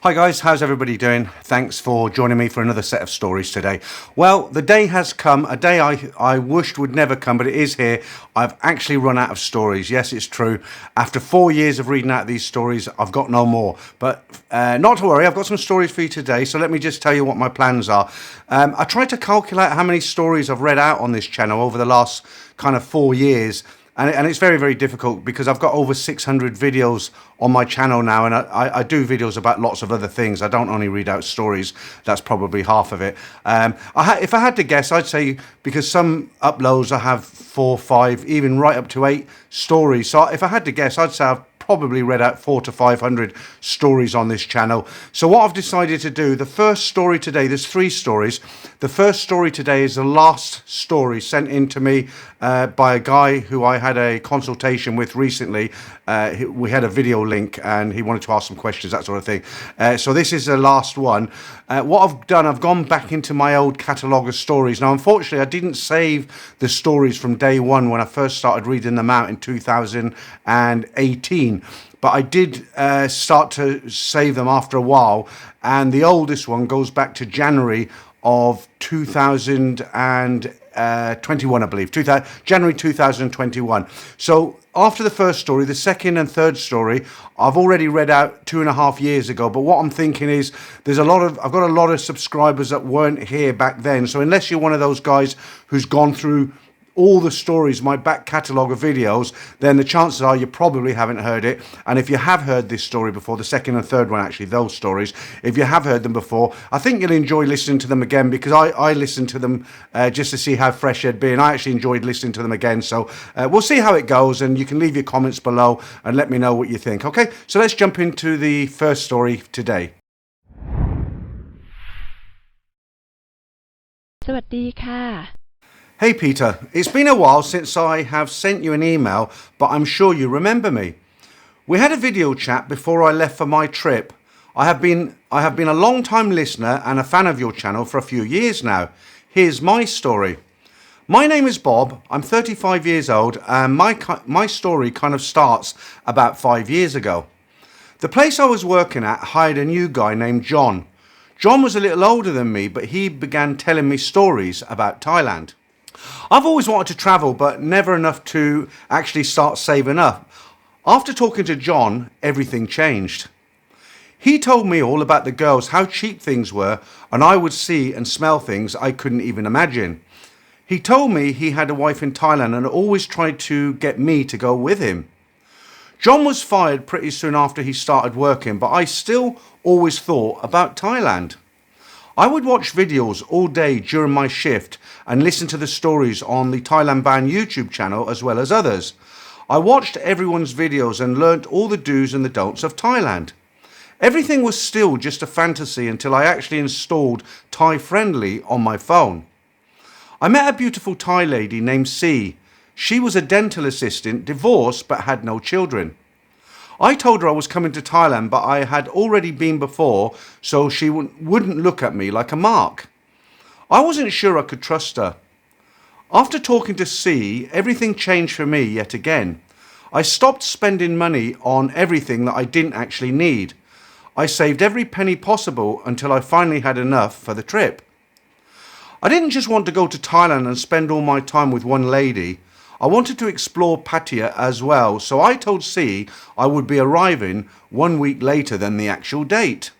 Hi guys, how's everybody doing? Thanks for joining me for another set of stories today. Well, the day has come, a day I wished would never come, but it is here. I've actually run out of stories. Yes, it's true. After 4 years of reading out these stories, I've got no more. But not to worry, I've got some stories for you today, so let me just tell you what my plans are. I tried to calculate how many stories I've read out on this channel over the last kind of 4 years. And it's very, very difficult because I've got over 600 videos on my channel now, and I do videos about lots of other things. I don't only read out stories. That's probably half of it. If I had to guess, I'd say, because some uploads I have 4, 5, even right up to 8 stories. So if I had to guess, I'd say I've probably read out 400 to 500 stories on this channel. So what I've decided to do, the first story today, there's 3 stories. The first story today is the last story sent in to me by a guy who I had a consultation with recently. We had a video link and he wanted to ask some questions, that sort of thing. So this is the last one. What I've done, I've gone back into my old catalogue of stories. Now, unfortunately, I didn't save the stories from day one when I first started reading them out in 2018. But I did start to save them after a while. And the oldest one goes back to January of 2021, I believe, January 2021. So after the first story, the second and third story, I've already read out 2.5 years ago. But what I'm thinking is I've got a lot of subscribers that weren't here back then. So unless you're one of those guys who's gone through all the stories, my back catalogue of videos, then the chances are you probably haven't heard it. And if you have heard this story before, the second and third one, actually, those stories, if you have heard them before, I think you'll enjoy listening to them again, because I listened to them just to see how fresh they'd be, and I actually enjoyed listening to them again. So we'll see how it goes, and you can leave your comments below and let me know what you think. Okay, so let's jump into the first story today. สวัสดีค่ะ Hey Peter, it's been a while since I have sent you an email, but I'm sure you remember me. We had a video chat before I left for my trip. I have been a long-time listener and a fan of your channel for a few years now. Here's my story. My name is Bob. I'm 35 years old, and my story kind of starts about 5 years ago. The place I was working at hired a new guy named John. John was a little older than me, but he began telling me stories about Thailand. I've always wanted to travel, but never enough to actually start saving up. After talking to John, everything changed. He told me all about the girls, how cheap things were, and I would see and smell things I couldn't even imagine. He told me he had a wife in Thailand and always tried to get me to go with him. John was fired pretty soon after he started working, but I still always thought about Thailand. I would watch videos all day during my shift and listen to the stories on the Thailand Bound YouTube channel as well as others. I watched everyone's videos and learnt all the do's and the don'ts of Thailand. Everything was still just a fantasy until I actually installed Thai Friendly on my phone. I met a beautiful Thai lady named C. She was a dental assistant, divorced but had no children. I told her I was coming to Thailand, but I had already been before, so she wouldn't look at me like a mark. I wasn't sure I could trust her. After talking to C, everything changed for me yet again. I stopped spending money on everything that I didn't actually need. I saved every penny possible until I finally had enough for the trip. I didn't just want to go to Thailand and spend all my time with one lady. I wanted to explore Pattaya as well, so I told C I would be arriving 1 week later than the actual date.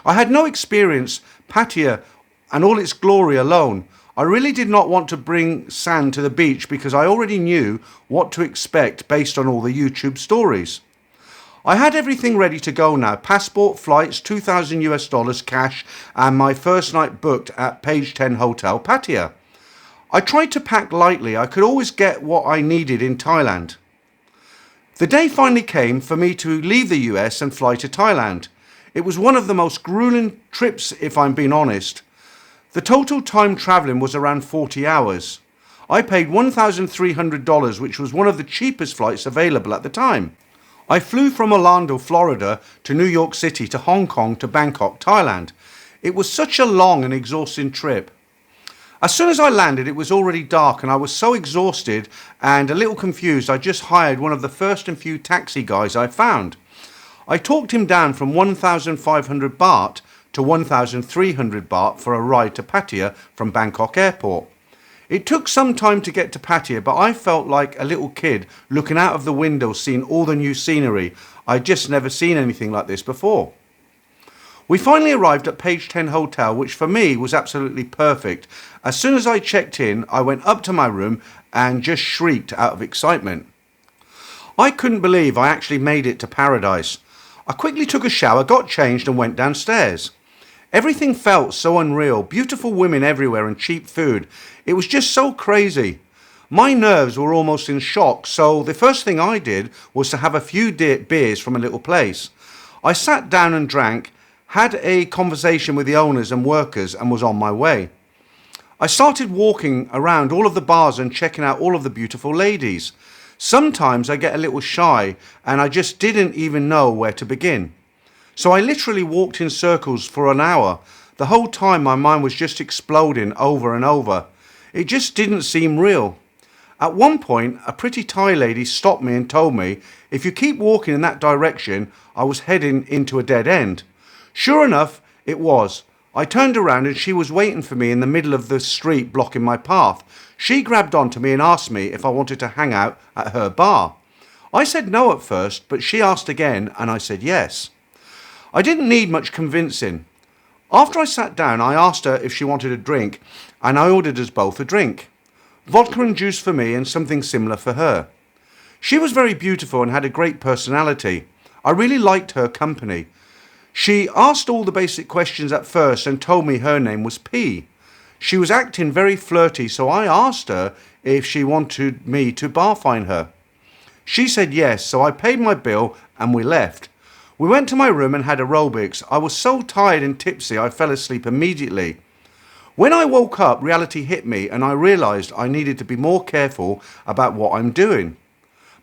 I had no experience Pattaya and all its glory alone. I really did not want to bring sand to the beach because I already knew what to expect based on all the YouTube stories. I had everything ready to go now, passport, flights, $2,000 cash, and my first night booked at Page 10 Hotel, Pattaya. I tried to pack lightly. I could always get what I needed in Thailand. The day finally came for me to leave the US and fly to Thailand. It was one of the most grueling trips, if I'm being honest. The total time travelling was around 40 hours. I paid $1,300, which was one of the cheapest flights available at the time. I flew from Orlando, Florida to New York City to Hong Kong to Bangkok, Thailand. It was such a long and exhausting trip. As soon as I landed, it was already dark and I was so exhausted and a little confused, I just hired one of the first and few taxi guys I found. I talked him down from 1,500 baht to 1,300 baht for a ride to Pattaya from Bangkok airport. It took some time to get to Pattaya, but I felt like a little kid looking out of the window seeing all the new scenery. I'd just never seen anything like this before. We finally arrived at Page 10 Hotel, which for me was absolutely perfect. As soon as I checked in, I went up to my room and just shrieked out of excitement. I couldn't believe I actually made it to paradise. I quickly took a shower, got changed and went downstairs. Everything felt so unreal, beautiful women everywhere and cheap food. It was just so crazy. My nerves were almost in shock, so the first thing I did was to have a few beers from a little place. I sat down and drank, had a conversation with the owners and workers and was on my way. I started walking around all of the bars and checking out all of the beautiful ladies. Sometimes I get a little shy and I just didn't even know where to begin. So I literally walked in circles for an hour. The whole time my mind was just exploding over and over. It just didn't seem real. At one point, a pretty Thai lady stopped me and told me if you keep walking in that direction, I was heading into a dead end. Sure enough, it was. I turned around and she was waiting for me in the middle of the street blocking my path. She grabbed onto me and asked me if I wanted to hang out at her bar. I said no at first, but she asked again and I said yes. I didn't need much convincing. After I sat down, I asked her if she wanted a drink and I ordered us both a drink. Vodka and juice for me and something similar for her. She was very beautiful and had a great personality. I really liked her company. She asked all the basic questions at first and told me her name was P. She was acting very flirty, so I asked her if she wanted me to bar fine her. She said yes, so I paid my bill and we left. We went to my room and had aerobics. I was so tired and tipsy I fell asleep immediately. When I woke up, reality hit me and I realised I needed to be more careful about what I'm doing.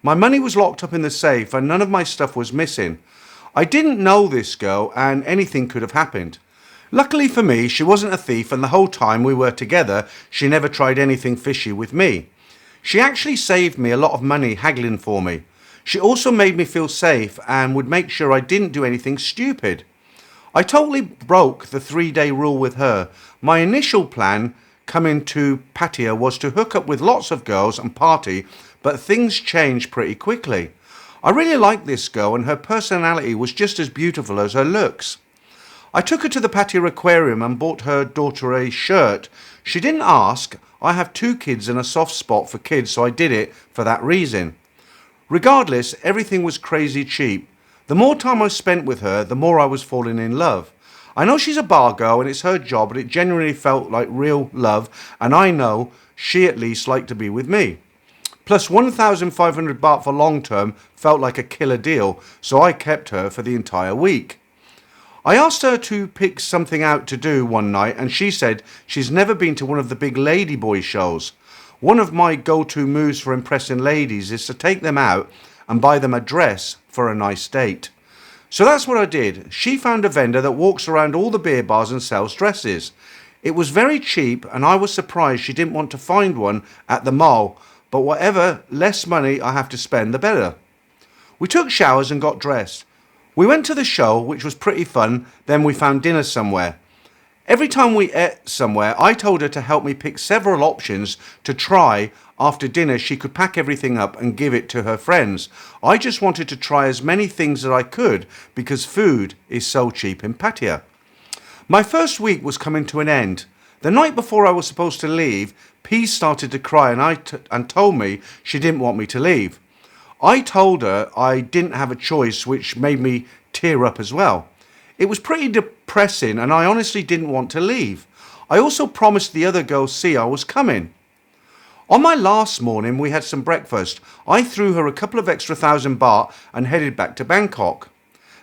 My money was locked up in the safe and none of my stuff was missing. I didn't know this girl and anything could have happened. Luckily for me, she wasn't a thief and the whole time we were together, she never tried anything fishy with me. She actually saved me a lot of money haggling for me. She also made me feel safe and would make sure I didn't do anything stupid. I totally broke the 3-day rule with her. My initial plan coming to Pattaya was to hook up with lots of girls and party, but things changed pretty quickly. I really liked this girl and her personality was just as beautiful as her looks. I took her to the Pattaya aquarium and bought her daughter a shirt. She didn't ask. I have 2 kids and a soft spot for kids, so I did it for that reason. Regardless, everything was crazy cheap. The more time I spent with her, the more I was falling in love. I know she's a bar girl and it's her job, but it genuinely felt like real love, and I know she at least liked to be with me. Plus 1,500 baht for long term felt like a killer deal, so I kept her for the entire week. I asked her to pick something out to do one night and she said she's never been to one of the big ladyboy shows. One of my go-to moves for impressing ladies is to take them out and buy them a dress for a nice date. So that's what I did. She found a vendor that walks around all the beer bars and sells dresses. It was very cheap and I was surprised she didn't want to find one at the mall, but whatever less money I have to spend, the better. We took showers and got dressed. We went to the show, which was pretty fun, then we found dinner somewhere. Every time we ate somewhere, I told her to help me pick several options to try. After dinner, she could pack everything up and give it to her friends. I just wanted to try as many things as I could because food is so cheap in Pattaya. My first week was coming to an end. The night before I was supposed to leave, P started to cry and told me she didn't want me to leave. I told her I didn't have a choice, which made me tear up as well. It was pretty depressing and I honestly didn't want to leave. I also promised the other girls C I was coming. On my last morning we had some breakfast. I threw her a couple of extra 1,000 baht and headed back to Bangkok.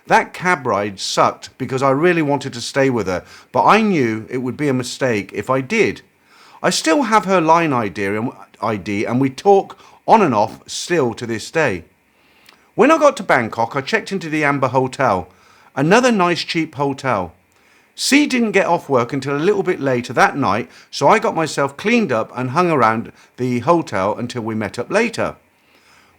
That cab ride sucked because I really wanted to stay with her, but I knew it would be a mistake if I did. I still have her line ID and we talk on and off still to this day. When I got to Bangkok, I checked into the Amber Hotel. Another nice cheap hotel. C didn't get off work until a little bit later that night, so I got myself cleaned up and hung around the hotel until we met up later.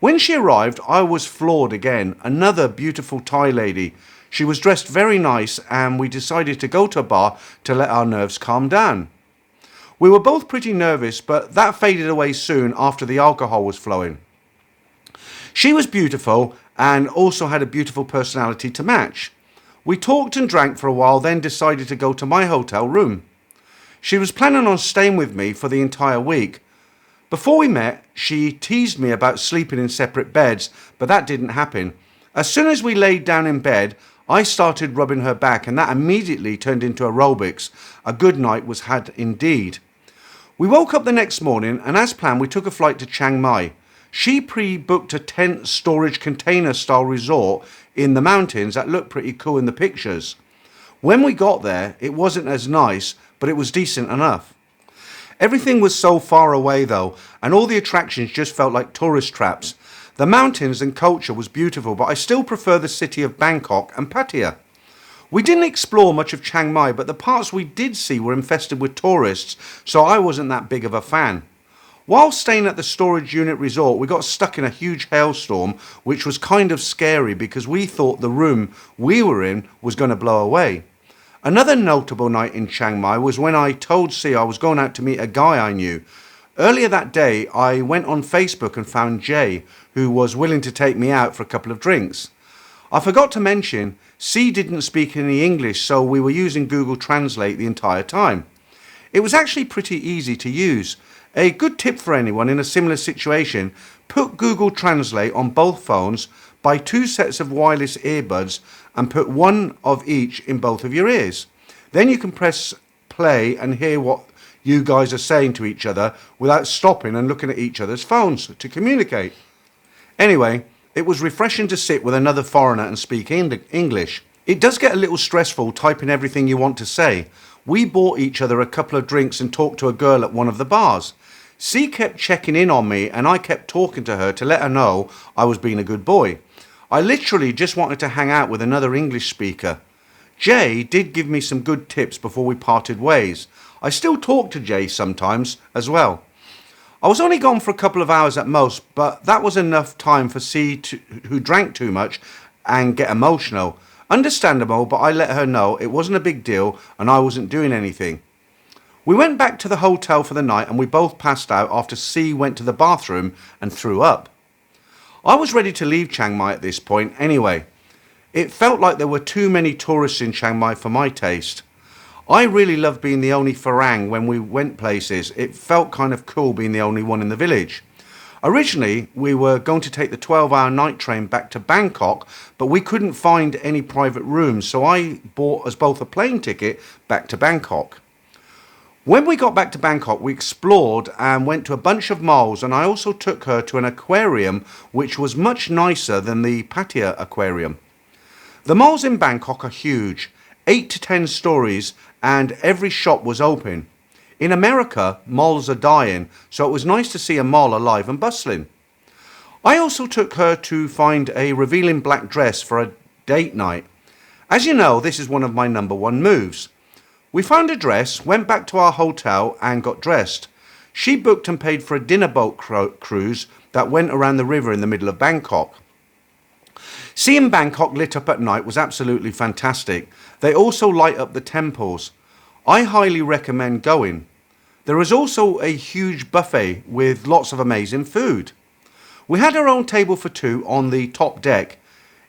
When she arrived, I was floored again. Another beautiful Thai lady. She was dressed very nice, and we decided to go to a bar to let our nerves calm down. We were both pretty nervous, but that faded away soon after the alcohol was flowing. She was beautiful and also had a beautiful personality to match. We talked and drank for a while, then decided to go to my hotel room. She was planning on staying with me for the entire week. Before we met, she teased me about sleeping in separate beds, but that didn't happen. As soon as we laid down in bed, I started rubbing her back, and that immediately turned into aerobics. A good night was had indeed. We woke up the next morning, and as planned, we took a flight to Chiang Mai. She pre-booked a tent storage container style resort in the mountains that looked pretty cool in the pictures. When we got there, it wasn't as nice, but it was decent enough. Everything was so far away though, and all the attractions just felt like tourist traps. The mountains and culture was beautiful, but I still prefer the city of Bangkok and Pattaya. We didn't explore much of Chiang Mai, but the parts we did see were infested with tourists, so I wasn't that big of a fan. While staying at the storage unit resort, we got stuck in a huge hailstorm, which was kind of scary because we thought the room we were in was going to blow away. Another notable night in Chiang Mai was when I told C I was going out to meet a guy I knew. Earlier that day, I went on Facebook and found Jay, who was willing to take me out for a couple of drinks. I forgot to mention, C didn't speak any English, so we were using Google Translate the entire time. It was actually pretty easy to use. A good tip for anyone in a similar situation, put Google Translate on both phones, buy 2 sets of wireless earbuds and put one of each in both of your ears. Then you can press play and hear what you guys are saying to each other without stopping and looking at each other's phones to communicate. Anyway, it was refreshing to sit with another foreigner and speak English. It does get a little stressful typing everything you want to say. We bought each other a couple of drinks and talked to a girl at one of the bars. C kept checking in on me and I kept talking to her to let her know I was being a good boy. I literally just wanted to hang out with another English speaker. Jay did give me some good tips before we parted ways. I still talk to Jay sometimes as well. I was only gone for a couple of hours at most, but that was enough time for C, who drank too much, and get emotional. Understandable, but I let her know it wasn't a big deal and I wasn't doing anything. We went back to the hotel for the night and we both passed out after C went to the bathroom and threw up. I was ready to leave Chiang Mai at this point anyway. It felt like there were too many tourists in Chiang Mai for my taste. I really loved being the only Farang when we went places. It felt kind of cool being the only one in the village. Originally, we were going to take the 12-hour night train back to Bangkok, but we couldn't find any private rooms, so I bought us both a plane ticket back to Bangkok. When we got back to Bangkok, we explored and went to a bunch of malls, and I also took her to an aquarium which was much nicer than the Pattaya aquarium. The malls in Bangkok are huge, 8 to 10 stories, and every shop was open. In America, malls are dying, so it was nice to see a mall alive and bustling. I also took her to find a revealing black dress for a date night. As you know, this is one of my #1 moves. We found a dress, went back to our hotel and got dressed. She booked and paid for a dinner boat cruise that went around the river in the middle of Bangkok. Seeing Bangkok lit up at night was absolutely fantastic. They also light up the temples. I highly recommend going. There is also a huge buffet with lots of amazing food. We had our own table for 2 on the top deck.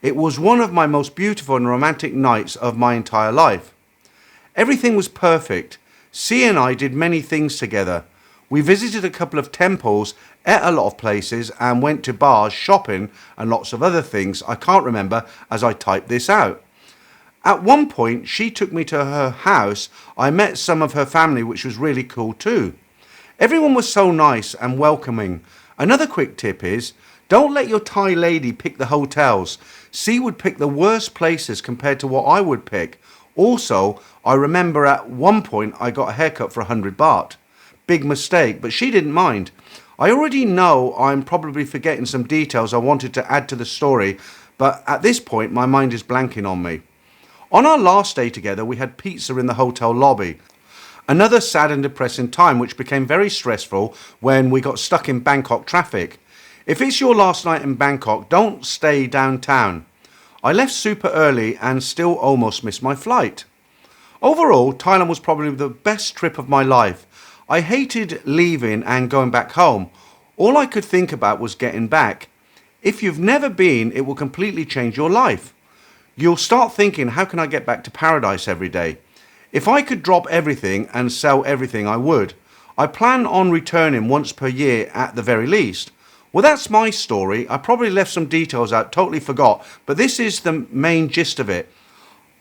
It was one of my most beautiful and romantic nights of my entire life. Everything was perfect. C and I did many things together. We visited a couple of temples, ate a lot of places, and went to bars, shopping, and lots of other things I can't remember as I typed this out. At one point, she took me to her house. I met some of her family, which was really cool too. Everyone was so nice and welcoming. Another quick tip is, don't let your Thai lady pick the hotels. C would pick the worst places compared to what I would pick. Also, I remember at one point I got a haircut for 100 baht. Big mistake, but she didn't mind. I already know I'm probably forgetting some details I wanted to add to the story, but at this point my mind is blanking on me. On our last day together, we had pizza in the hotel lobby. Another sad and depressing time, which became very stressful when we got stuck in Bangkok traffic. If it's your last night in Bangkok, don't stay downtown. I left super early and still almost missed my flight. Overall, Thailand was probably the best trip of my life. I hated leaving and going back home. All I could think about was getting back. If you've never been, it will completely change your life. You'll start thinking, how can I get back to paradise every day? If I could drop everything and sell everything, I would. I plan on returning once per year at the very least. Well, that's my story. I probably left some details out, totally forgot, but this is the main gist of it.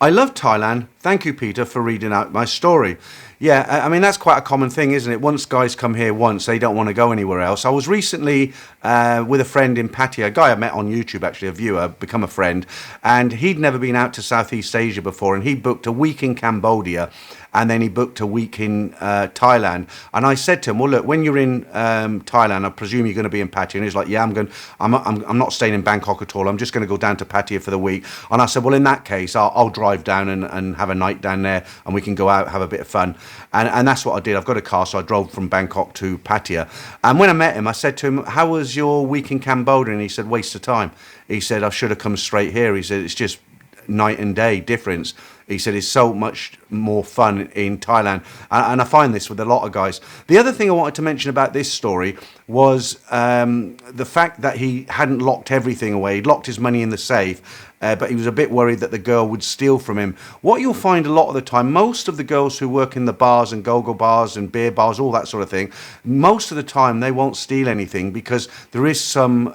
I love Thailand. Thank you, Peter, for reading out my story. Yeah, I mean, that's quite a common thing, isn't it? Once guys come here once, they don't want to go anywhere else. I was recently with a friend in Pattaya, a guy I met on YouTube, actually, a viewer, become a friend, and he'd never been out to Southeast Asia before, and he booked a week in Cambodia, and then he booked a week in Thailand. And I said to him, well, look, when you're in Thailand, I presume you're going to be in Pattaya. And he's like, yeah, I'm not staying in Bangkok at all. I'm just going to go down to Pattaya for the week. And I said, well, in that case, I'll drive down and have a night down there, and we can go out, have a bit of fun. And that's what I did. I've got a car, so I drove from Bangkok to Pattaya. And when I met him, I said to him, how was your week in Cambodia? And he said, waste of time. He said, I should have come straight here. He said, it's just night and day difference. He said it's so much more fun in Thailand, and I find this with a lot of guys. The other thing I wanted to mention about this story was the fact that he hadn't locked everything away. He'd locked his money in the safe, but he was a bit worried that the girl would steal from him. What you'll find a lot of the time, most of the girls who work in the bars and go-go bars and beer bars, all that sort of thing, most of the time they won't steal anything because there is some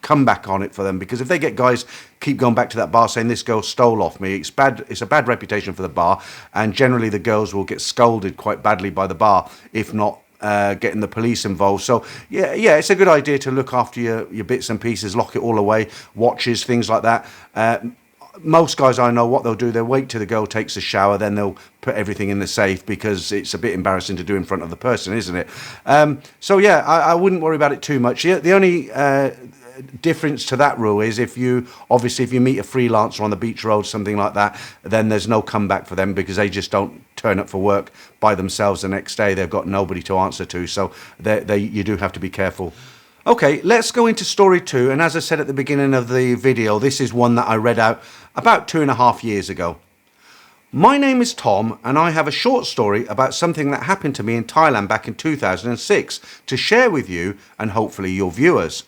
comeback on it for them. Because if they get guys keep going back to that bar saying this girl stole off me, it's bad. It's a bad reputation for the bar, and generally the girls will get scolded quite badly by the bar, if not getting the police involved. So yeah, it's a good idea to look after your bits and pieces, lock it all away, watches, things like that. Most guys I know, what they'll do, they'll wait till the girl takes a shower, then they'll put everything in the safe because it's a bit embarrassing to do in front of the person, isn't it? So yeah, I wouldn't worry about it too much. Yeah, the only difference to that rule is if you meet a freelancer on the beach road, something like that, then there's no comeback for them because they just don't turn up for work by themselves the next day. They've got nobody to answer to, so you do have to be careful. Okay, let's go into story 2, and as I said at the beginning of the video, this is one that I read out about 2.5 years ago. My name is Tom, and I have a short story about something that happened to me in Thailand back in 2006 to share with you and hopefully your viewers.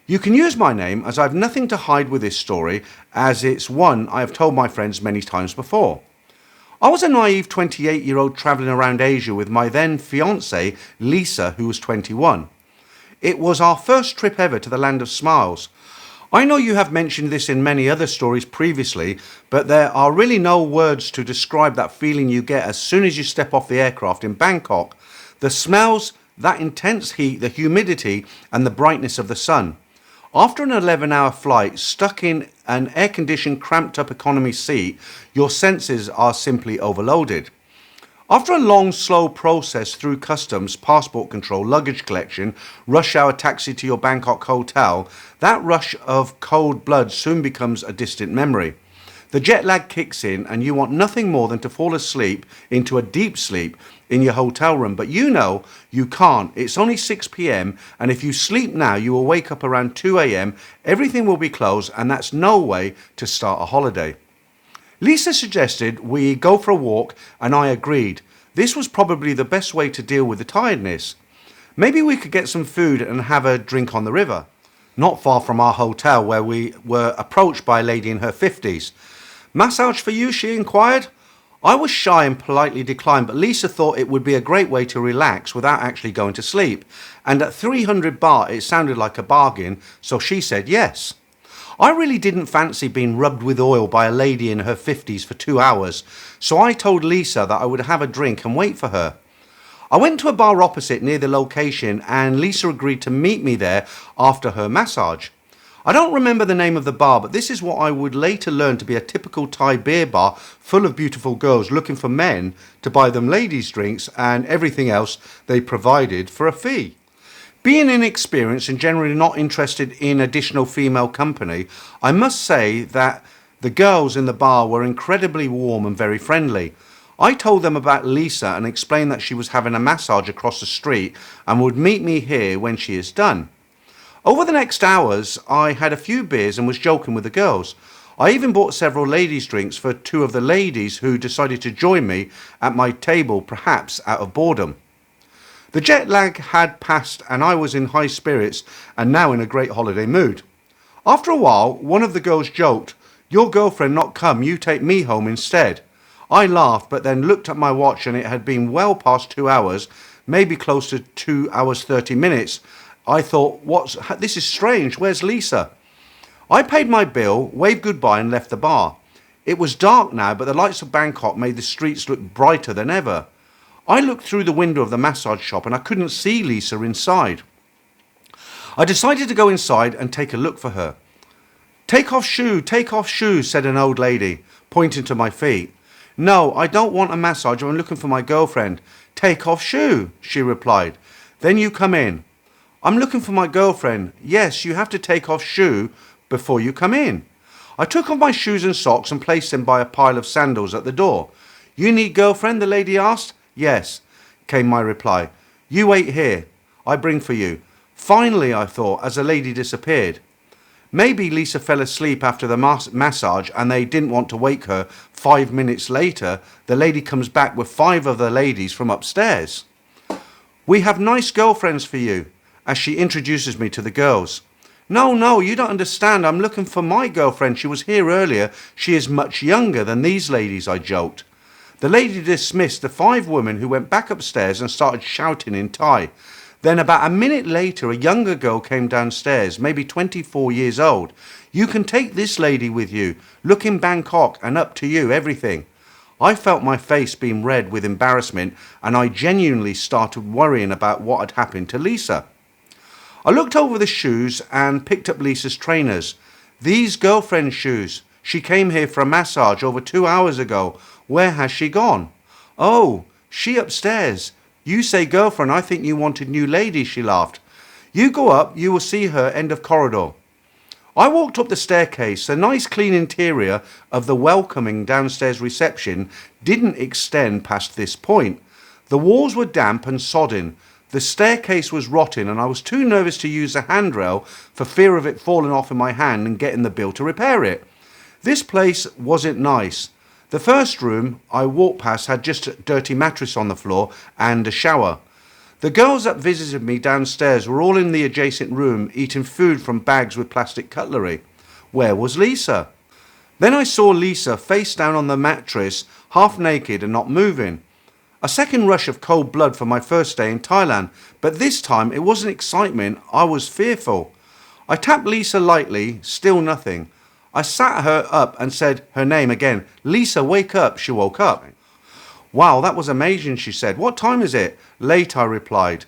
You can use my name as I have nothing to hide with this story, as it's one I have told my friends many times before. I was a naive 28-year-old travelling around Asia with my then fiancée, Lisa, who was 21. It was our first trip ever to the land of smiles. I know you have mentioned this in many other stories previously, but there are really no words to describe that feeling you get as soon as you step off the aircraft in Bangkok. The smells, that intense heat, the humidity, and the brightness of the sun. After an 11-hour flight, stuck in an air-conditioned, cramped-up economy seat, your senses are simply overloaded. After a long, slow process through customs, passport control, luggage collection, rush hour taxi to your Bangkok hotel, that rush of cold blood soon becomes a distant memory. The jet lag kicks in and you want nothing more than to fall asleep into a deep sleep in your hotel room. But you know you can't. It's only 6 p.m. and if you sleep now, you will wake up around 2 a.m. Everything will be closed and that's no way to start a holiday. Lisa suggested we go for a walk and I agreed. This was probably the best way to deal with the tiredness. Maybe we could get some food and have a drink on the river. Not far from our hotel, where we were approached by a lady in her 50s. Massage for you, she inquired. I was shy and politely declined, but Lisa thought it would be a great way to relax without actually going to sleep. And at 300 baht, it sounded like a bargain, so she said yes. I really didn't fancy being rubbed with oil by a lady in her 50s for 2 hours, so I told Lisa that I would have a drink and wait for her. I went to a bar opposite near the location and Lisa agreed to meet me there after her massage. I don't remember the name of the bar, but this is what I would later learn to be a typical Thai beer bar full of beautiful girls looking for men to buy them ladies' drinks and everything else they provided for a fee. Being inexperienced and generally not interested in additional female company, I must say that the girls in the bar were incredibly warm and very friendly. I told them about Lisa and explained that she was having a massage across the street and would meet me here when she is done. Over the next hours, I had a few beers and was joking with the girls. I even bought several ladies' drinks for two of the ladies who decided to join me at my table, perhaps out of boredom. The jet lag had passed and I was in high spirits and now in a great holiday mood. After a while, one of the girls joked, "Your girlfriend not come, you take me home instead." I laughed, but then looked at my watch and it had been well past 2 hours, maybe close to 2 hours 30 minutes. I thought, this is strange, where's Lisa? I paid my bill, waved goodbye and left the bar. It was dark now, but the lights of Bangkok made the streets look brighter than ever. I looked through the window of the massage shop and I couldn't see Lisa inside. I decided to go inside and take a look for her. Take off shoe, said an old lady, pointing to my feet. "No, I don't want a massage, I'm looking for my girlfriend." "Take off shoe," she replied. "Then you come in." "I'm looking for my girlfriend." "Yes, you have to take off shoe before you come in." I took off my shoes and socks and placed them by a pile of sandals at the door. "You need girlfriend?" the lady asked. "Yes," came my reply. "You wait here. I bring for you." Finally, I thought, as the lady disappeared. Maybe Lisa fell asleep after the massage and they didn't want to wake her. 5 minutes later, the lady comes back with 5 of the ladies from upstairs. "We have nice girlfriends for you," as she introduces me to the girls. No, you don't understand. I'm looking for my girlfriend. She was here earlier. She is much younger than these ladies," I joked. The lady dismissed the 5 women who went back upstairs and started shouting in Thai. Then about a minute later, a younger girl came downstairs, maybe 24 years old. "You can take this lady with you. Look in Bangkok and up to you, everything." I felt my face being red with embarrassment and I genuinely started worrying about what had happened to Lisa. I looked over the shoes and picked up Lisa's trainers. "These girlfriend shoes. She came here for a massage over 2 hours ago. Where has she gone?" "Oh, she upstairs. You say girlfriend, I think you wanted new lady," she laughed. "You go up, you will see her end of corridor." I walked up the staircase. The nice clean interior of the welcoming downstairs reception didn't extend past this point. The walls were damp and sodden. The staircase was rotten and I was too nervous to use the handrail for fear of it falling off in my hand and getting the bill to repair it. This place wasn't nice. The first room I walked past had just a dirty mattress on the floor and a shower. The girls that visited me downstairs were all in the adjacent room eating food from bags with plastic cutlery. Where was Lisa? Then I saw Lisa face down on the mattress, half naked and not moving. A second rush of cold blood for my first day in Thailand, but this time it wasn't excitement, I was fearful. I tapped Lisa lightly, still nothing. I sat her up and said her name again. "Lisa, wake up." She woke up. "Wow, that was amazing," she said. "What time is it?" "Late," I replied.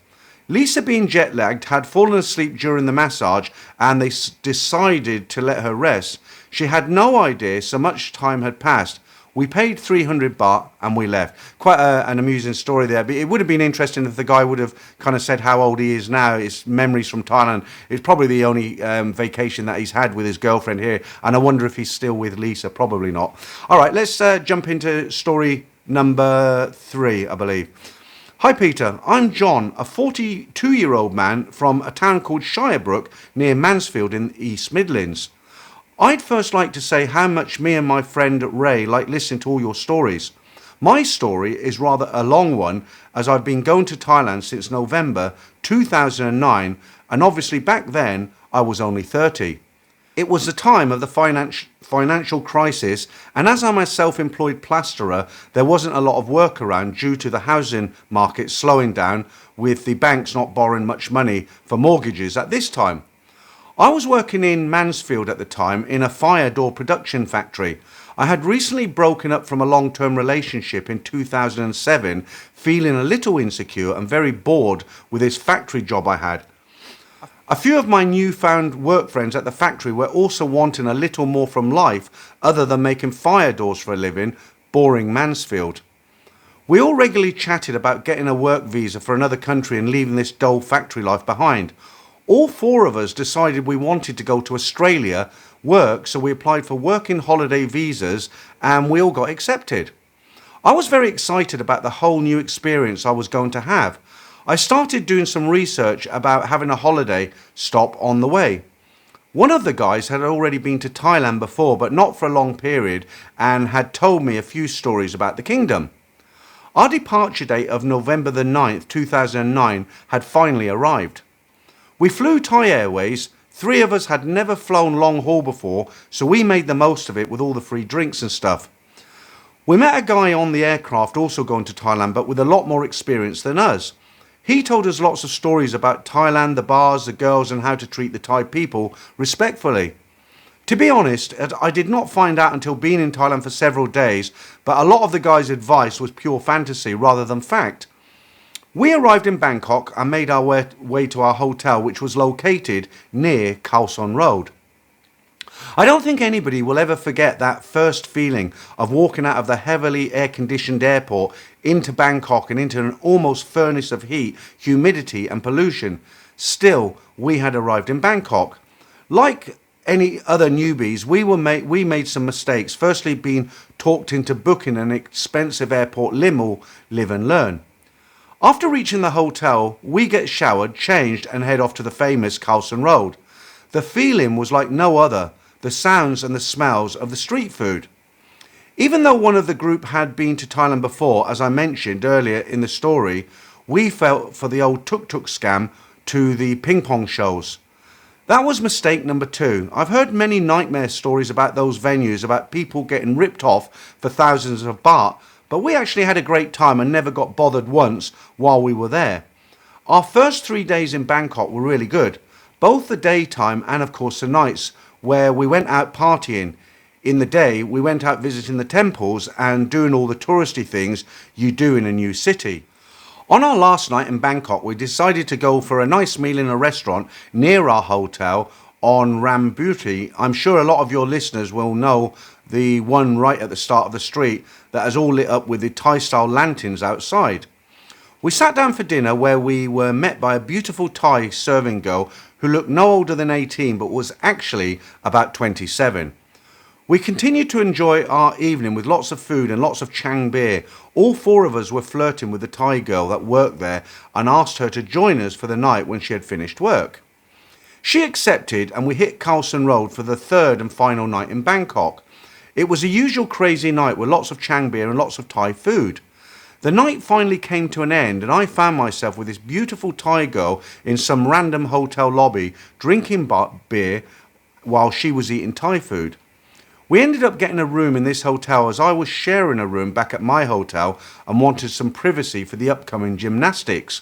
Lisa, being jet lagged, had fallen asleep during the massage and they decided to let her rest. She had no idea so much time had passed. We paid 300 baht and we left. Quite an amusing story there. But it would have been interesting if the guy would have kind of said how old he is now. His memories from Thailand. It's probably the only vacation that he's had with his girlfriend here. And I wonder if he's still with Lisa. Probably not. All right, let's jump into story number 3, I believe. Hi Peter, I'm John, a 42-year-old man from a town called Shirebrook near Mansfield in the East Midlands. I'd first like to say how much me and my friend Ray like listening to all your stories. My story is rather a long one as I've been going to Thailand since November 2009 and obviously back then I was only 30. It was the time of the financial crisis and as I'm a self-employed plasterer there wasn't a lot of work around due to the housing market slowing down with the banks not borrowing much money for mortgages at this time. I was working in Mansfield at the time in a fire door production factory. I had recently broken up from a long-term relationship in 2007, feeling a little insecure and very bored with this factory job I had. A few of my newfound work friends at the factory were also wanting a little more from life other than making fire doors for a living, boring Mansfield. We all regularly chatted about getting a work visa for another country and leaving this dull factory life behind. All 4 of us decided we wanted to go to Australia, work, so we applied for working holiday visas and we all got accepted. I was very excited about the whole new experience I was going to have. I started doing some research about having a holiday stop on the way. One of the guys had already been to Thailand before, but not for a long period, and had told me a few stories about the kingdom. Our departure date of November the 9th, 2009 had finally arrived. We flew Thai Airways. 3 of us had never flown long haul before, so we made the most of it with all the free drinks and stuff. We met a guy on the aircraft also going to Thailand, but with a lot more experience than us. He told us lots of stories about Thailand, the bars, the girls, and how to treat the Thai people respectfully. To be honest, I did not find out until being in Thailand for several days, but a lot of the guy's advice was pure fantasy rather than fact. We arrived in Bangkok and made our way to our hotel, which was located near Khao Son Road. I don't think anybody will ever forget that first feeling of walking out of the heavily air-conditioned airport into Bangkok and into an almost furnace of heat, humidity and pollution. Still, we had arrived in Bangkok. Like any other newbies, we made some mistakes. Firstly, being talked into booking an expensive airport limo, live and learn. After reaching the hotel, we get showered, changed and head off to the famous Khao Son Road. The feeling was like no other, the sounds and the smells of the street food. Even though one of the group had been to Thailand before, as I mentioned earlier in the story, we fell for the old tuk-tuk scam to the ping pong shows. That was mistake number 2. I've heard many nightmare stories about those venues, about people getting ripped off for thousands of baht, but we actually had a great time and never got bothered once while we were there. Our first 3 days in Bangkok were really good, both the daytime and of course the nights, where we went out partying. In the day, we went out visiting the temples and doing all the touristy things you do in a new city. On our last night in Bangkok, we decided to go for a nice meal in a restaurant near our hotel on Rambuti. I'm sure a lot of your listeners will know the one right at the start of the street that is all lit up with the Thai-style lanterns outside. We sat down for dinner, where we were met by a beautiful Thai serving girl who looked no older than 18 but was actually about 27. We continued to enjoy our evening with lots of food and lots of Chang beer. All 4 of us were flirting with the Thai girl that worked there and asked her to join us for the night when she had finished work. She accepted and we hit Khao Son Road for the 3rd and final night in Bangkok. It was a usual crazy night with lots of Chang beer and lots of Thai food. The night finally came to an end and I found myself with this beautiful Thai girl in some random hotel lobby drinking beer while she was eating Thai food. We ended up getting a room in this hotel as I was sharing a room back at my hotel and wanted some privacy for the upcoming gymnastics.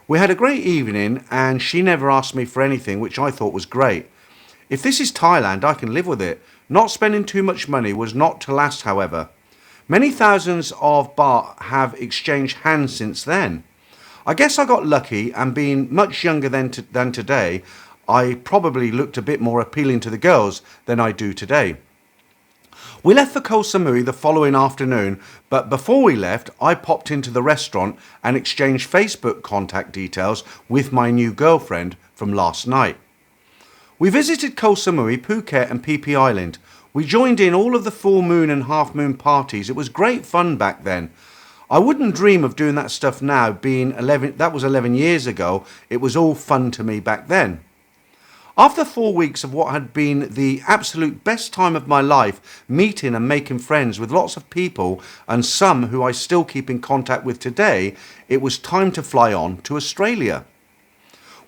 We had a great evening and she never asked me for anything, which I thought was great. If this is Thailand, I can live with it. Not spending too much money was not to last, however. Many thousands of baht have exchanged hands since then. I guess I got lucky, and being much younger than today, I probably looked a bit more appealing to the girls than I do today. We left for Koh Samui the following afternoon, but before we left, I popped into the restaurant and exchanged Facebook contact details with my new girlfriend from last night. We visited Koh Samui, Phuket and Phi Phi Island. We joined in all of the full moon and half moon parties. It was great fun back then. I wouldn't dream of doing that stuff now, that was 11 years ago. It was all fun to me back then. After 4 weeks of what had been the absolute best time of my life, meeting and making friends with lots of people and some who I still keep in contact with today, it was time to fly on to Australia.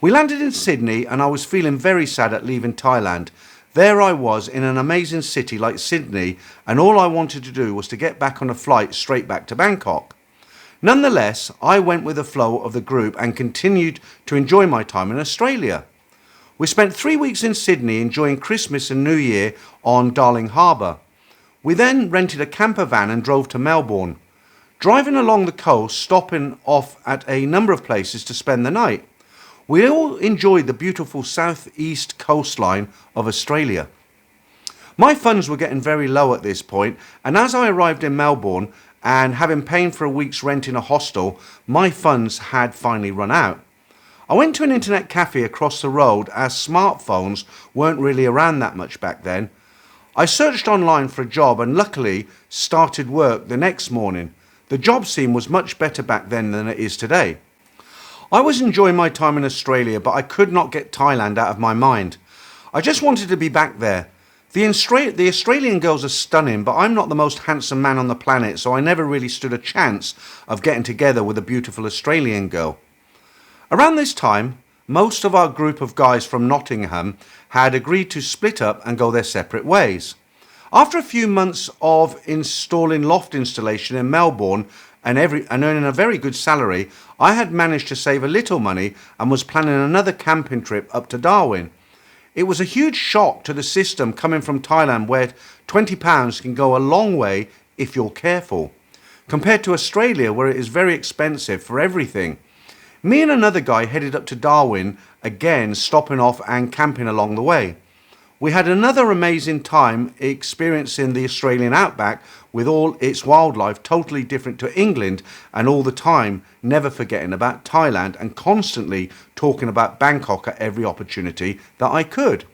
We landed in Sydney and I was feeling very sad at leaving Thailand. There I was in an amazing city like Sydney, and all I wanted to do was to get back on a flight straight back to Bangkok. Nonetheless, I went with the flow of the group and continued to enjoy my time in Australia. We spent 3 weeks in Sydney enjoying Christmas and New Year on Darling Harbour. We then rented a camper van and drove to Melbourne. Driving along the coast, stopping off at a number of places to spend the night. We all enjoyed the beautiful southeast coastline of Australia. My funds were getting very low at this point, and as I arrived in Melbourne and having paid for a week's rent in a hostel, my funds had finally run out. I went to an internet cafe across the road as smartphones weren't really around that much back then. I searched online for a job and luckily started work the next morning. The job scene was much better back then than it is today. I was enjoying my time in Australia, but I could not get Thailand out of my mind. I just wanted to be back there. The Australian girls are stunning, but I'm not the most handsome man on the planet, so I never really stood a chance of getting together with a beautiful Australian girl. Around this time, most of our group of guys from Nottingham had agreed to split up and go their separate ways. After a few months of installing loft installation in Melbourne and earning a very good salary, I had managed to save a little money and was planning another camping trip up to Darwin. It was a huge shock to the system coming from Thailand, where £20 can go a long way if you're careful, compared to Australia, where it is very expensive for everything. Me and another guy headed up to Darwin, again stopping off and camping along the way. We had another amazing time experiencing the Australian outback with all its wildlife totally different to England, and all the time never forgetting about Thailand and constantly talking about Bangkok at every opportunity that I could.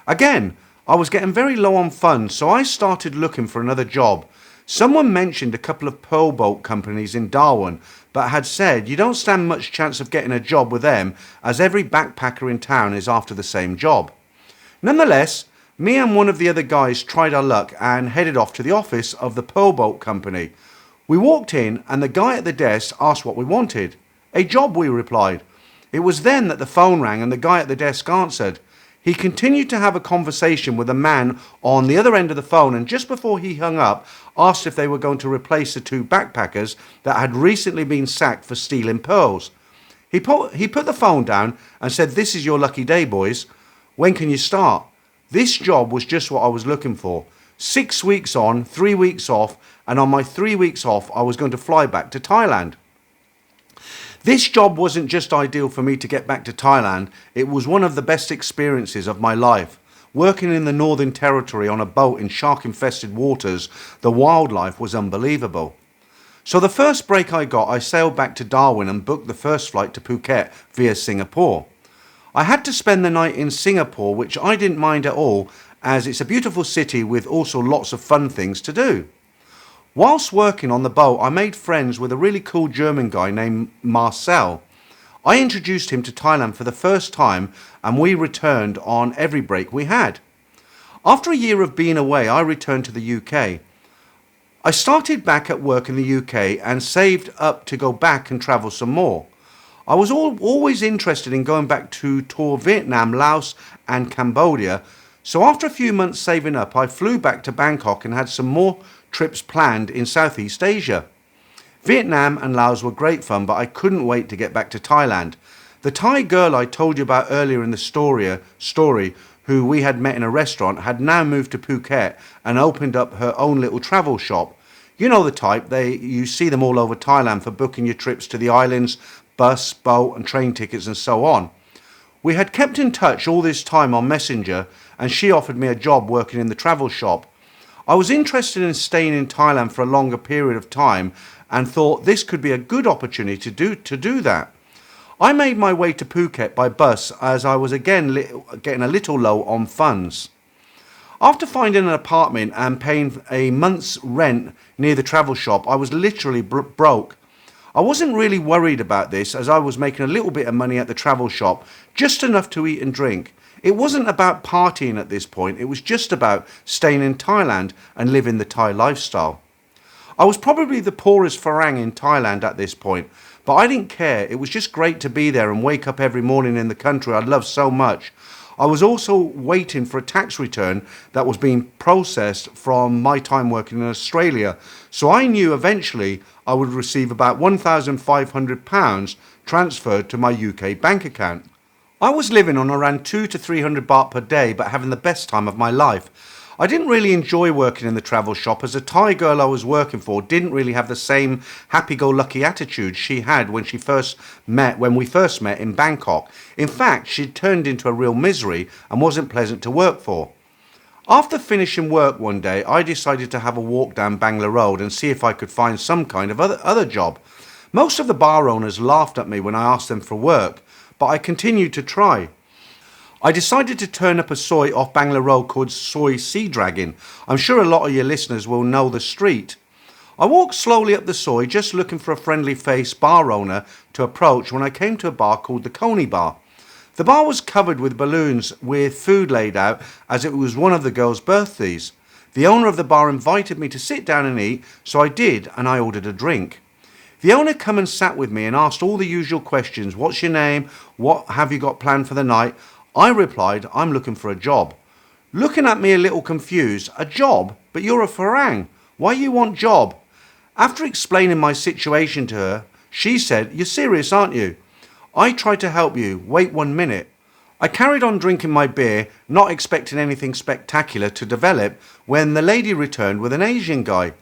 Again, I was getting very low on funds, so I started looking for another job. Someone mentioned a couple of pearl boat companies in Darwin, but had said you don't stand much chance of getting a job with them, as every backpacker in town is after the same job. Nonetheless, me and one of the other guys tried our luck and headed off to the office of the pearl boat company. We walked in and the guy at the desk asked what we wanted. A job, we replied. It was then that the phone rang and the guy at the desk answered. He continued to have a conversation with a man on the other end of the phone, and just before he hung up, asked if they were going to replace the two backpackers that had recently been sacked for stealing pearls. He put the phone down and said, "This is your lucky day, boys. When can you start?" This job was just what I was looking for. 6 weeks on, 3 weeks off, and on my 3 weeks off, I was going to fly back to Thailand. This job wasn't just ideal for me to get back to Thailand, it was one of the best experiences of my life. Working in the Northern Territory on a boat in shark-infested waters, the wildlife was unbelievable. So the first break I got, I sailed back to Darwin and booked the first flight to Phuket via Singapore. I had to spend the night in Singapore, which I didn't mind at all, as it's a beautiful city with also lots of fun things to do. Whilst working on the boat, I made friends with a really cool German guy named Marcel. I introduced him to Thailand for the first time, and we returned on every break we had. After a year of being away, I returned to the UK. I started back at work in the UK and saved up to go back and travel some more. I was always interested in going back to tour Vietnam, Laos and Cambodia, so after a few months saving up, I flew back to Bangkok and had some more trips planned in Southeast Asia. Vietnam and Laos were great fun, but I couldn't wait to get back to Thailand. The Thai girl I told you about earlier in the story, who we had met in a restaurant, had now moved to Phuket and opened up her own little travel shop. You know the type, you see them all over Thailand for booking your trips to the islands, bus, boat and train tickets and so on. We had kept in touch all this time on Messenger, and she offered me a job working in the travel shop. I was interested in staying in Thailand for a longer period of time and thought this could be a good opportunity to do that. I made my way to Phuket by bus, as I was again getting a little low on funds. After finding an apartment and paying a month's rent near the travel shop, I was literally broke. I wasn't really worried about this, as I was making a little bit of money at the travel shop, just enough to eat and drink. It wasn't about partying at this point, it was just about staying in Thailand and living the Thai lifestyle. I was probably the poorest Farang in Thailand at this point, but I didn't care. It was just great to be there and wake up every morning in the country I loved so much. I was also waiting for a tax return that was being processed from my time working in Australia, so I knew eventually I would receive about £1,500 transferred to my UK bank account. I was living on around 200 to 300 baht per day, but having the best time of my life. I didn't really enjoy working in the travel shop, as the Thai girl I was working for didn't really have the same happy-go-lucky attitude she had when we first met in Bangkok. In fact, she'd turned into a real misery and wasn't pleasant to work for. After finishing work one day, I decided to have a walk down Bangla Road and see if I could find some kind of other job. Most of the bar owners laughed at me when I asked them for work, but I continued to try. I decided to turn up a soy off Bangla Road called Soy Sea Dragon. I'm sure a lot of your listeners will know the street. I walked slowly up the soy, just looking for a friendly-faced bar owner to approach when I came to a bar called the Coney Bar. The bar was covered with balloons with food laid out as it was one of the girls' birthdays. The owner of the bar invited me to sit down and eat, so I did, and I ordered a drink. The owner came and sat with me and asked all the usual questions. What's your name? What have you got planned for the night? I replied, I'm looking for a job. Looking at me a little confused, a job? But you're a Farang. Why you want job? After explaining my situation to her, she said, you're serious, aren't you? I tried to help you. Wait 1 minute. I carried on drinking my beer, not expecting anything spectacular to develop, when the lady returned with an Asian guy.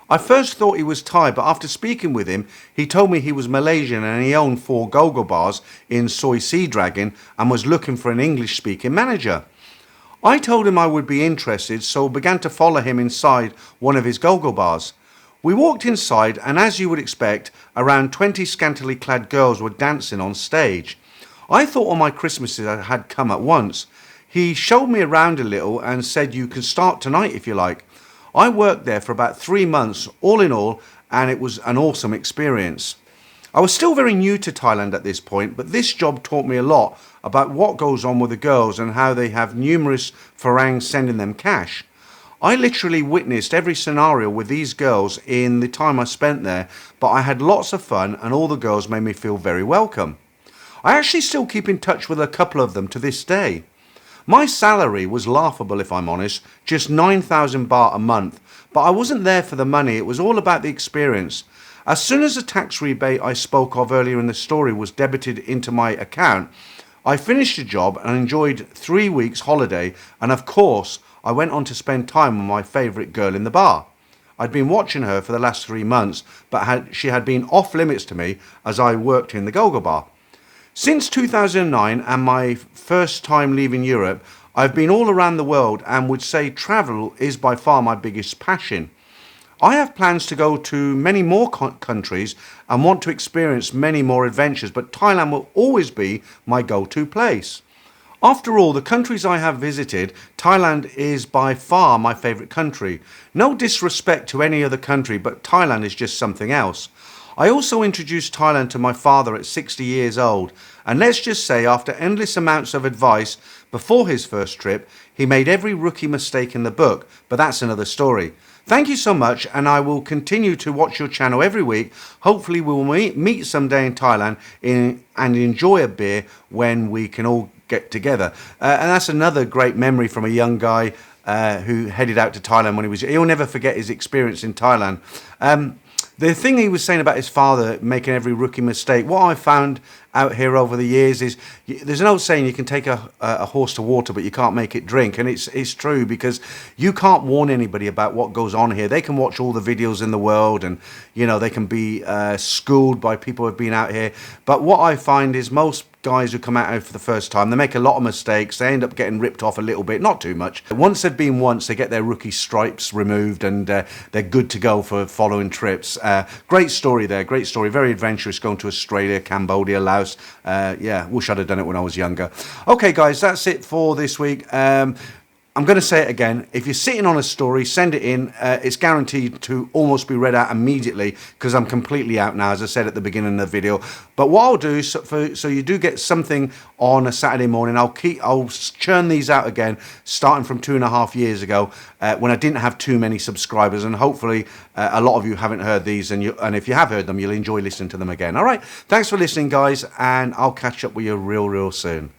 I first thought he was Thai, but after speaking with him, he told me he was Malaysian and he owned 4 go-go bars in Soy Sea Dragon and was looking for an English-speaking manager. I told him I would be interested, so began to follow him inside one of his go-go bars. We walked inside, and as you would expect, around 20 scantily clad girls were dancing on stage. I thought all my Christmases had come at once. He showed me around a little and said, you can start tonight if you like. I worked there for about 3 months, all in all, and it was an awesome experience. I was still very new to Thailand at this point, but this job taught me a lot about what goes on with the girls and how they have numerous Farangs sending them cash. I literally witnessed every scenario with these girls in the time I spent there, but I had lots of fun and all the girls made me feel very welcome. I actually still keep in touch with a couple of them to this day. My salary was laughable, if I'm honest, just 9,000 baht a month, but I wasn't there for the money, it was all about the experience. As soon as the tax rebate I spoke of earlier in the story was debited into my account, I finished the job and enjoyed 3 weeks holiday, and of course I went on to spend time with my favourite girl in the bar. I'd been watching her for the last 3 months, but she had been off limits to me as I worked in the go-go bar. Since 2009 and my first time leaving Europe, I've been all around the world and would say travel is by far my biggest passion. I have plans to go to many more countries and want to experience many more adventures, but Thailand will always be my go-to place. After all the countries I have visited, Thailand is by far my favourite country. No disrespect to any other country, but Thailand is just something else. I also introduced Thailand to my father at 60 years old, and let's just say after endless amounts of advice before his first trip, he made every rookie mistake in the book, but that's another story. Thank you so much, and I will continue to watch your channel every week. Hopefully we will meet someday in Thailand and enjoy a beer when we can all get together. And that's another great memory from a young guy who headed out to Thailand when he was... He'll never forget his experience in Thailand. The thing he was saying about his father making every rookie mistake, what I found out here over the years is there's an old saying, you can take a horse to water but you can't make it drink, and it's true, because you can't warn anybody about what goes on here. They can watch all the videos in the world and they can be schooled by people who have been out here, but what I find is most guys who come out here for the first time, they make a lot of mistakes, they end up getting ripped off a little bit, not too much. Once they've been once, they get their rookie stripes removed and they're good to go for following trips. Great story there, great story, very adventurous, going to Australia, Cambodia, Laos. Yeah, wish I'd have done it when I was younger. Okay guys, that's it for this week. I'm going to say it again. If you're sitting on a story, send it in. It's guaranteed to almost be read out immediately because I'm completely out now, as I said at the beginning of the video. But what I'll do, so you do get something on a Saturday morning, I'll churn these out again, starting from 2.5 years ago, when I didn't have too many subscribers, and hopefully a lot of you haven't heard these, and if you have heard them, you'll enjoy listening to them again. All right, thanks for listening, guys, and I'll catch up with you real soon.